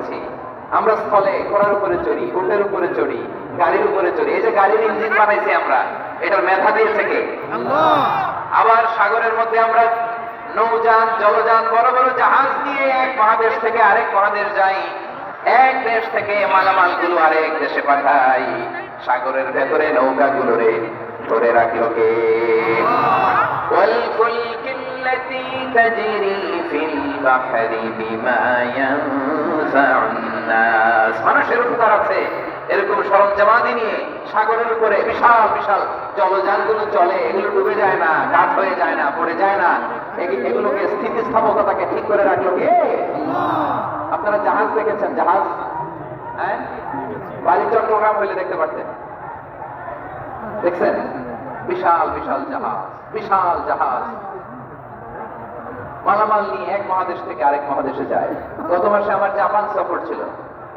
করেছি। আমরা স্থলে ঘোড়ার উপরে চড়ি, উটের উপরে চড়ি, গাড়ির উপরে চড়ি। এই যে গাড়ির ইঞ্জিন বানাইছি আমরা, এটার মেধা দিয়েছে কে? আবার সাগরের মধ্যে আমরা নৌযান, জলযান, বড় বড় জাহাজ নিয়ে এক মহাদেশ থেকে আরেক মহাদেশ যাই, এক দেশ থেকে মালামাল গুলো আরেক দেশে পাঠাই। সাগরের ভেতরে নৌকা গুলোরে ধরে রাখলো কে? মানুষের উপকার আছে এরকম সরঞ্জামাদি নিয়ে সাগরের উপরে বিশাল বিশাল জলযান গুলো চলে, এগুলো ডুবে যায় না, কাঠ হয়ে যায় না, পড়ে যায় না। এগুলোকে স্থিতিস্থাপকতাকে ঠিক করে রাখলো কে? আপনারা জাহাজ দেখেছেন? জাহাজ, হ্যাঁ, বাড়ি চট্টগ্রাম হইলে দেখতে পারতেন, দেখছেন? বিশাল বিশাল জাহাজ, বিশাল জাহাজ মালামাল নিয়ে এক মহাদেশ থেকে আরেক মহাদেশে যায়। গত মাসে আমার জাপান সফর ছিল।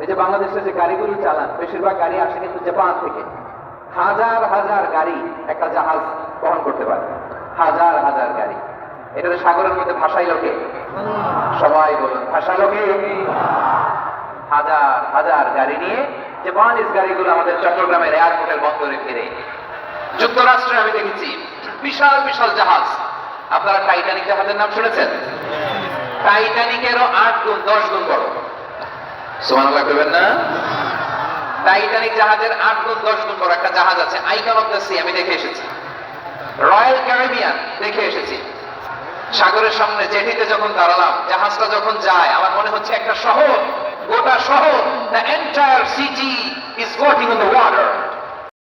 এই যে বাংলাদেশে যে গাড়িগুলো চালান, বেশিরভাগ গাড়ি আসে কিন্তু জাপান থেকে। হাজার হাজার গাড়ি একটা জাহাজ বহন করতে পারে, হাজার হাজার গাড়ি। এটা সাগরের মধ্যে ভাসাইলো কে? সবাই বলুন, ভাসাইলো কে? হাজার হাজার গাড়ি নিয়ে জাপানিজ গাড়িগুলো আমাদের চট্টগ্রামের এয়ারপোর্টের বন্দরে ফিরে। যুক্তরাষ্ট্রে আমি দেখেছি বিশাল বিশাল জাহাজ। আপনারা টাইটানিক জাহাজের নাম শুনেছেন? টাইটানিকেরও 8 গুণ 10 গুণ বড়। সুবহানাল্লাহ কইবেন না? টাইটানিক জাহাজের 8 গুণ 10 গুণ বড় একটা জাহাজ আছে, আইকন অফ দ্য সি, আমি দেখে এসেছি। রয়্যাল ক্যারিবিয়ান দেখে এসেছি। সাগরের সামনে জেটিতে যখন দাঁড়ালাম, জাহাজটা যখন যায়, আমার মনে হচ্ছে একটা শহর, গোটা শহর, the entire city is floating on the water.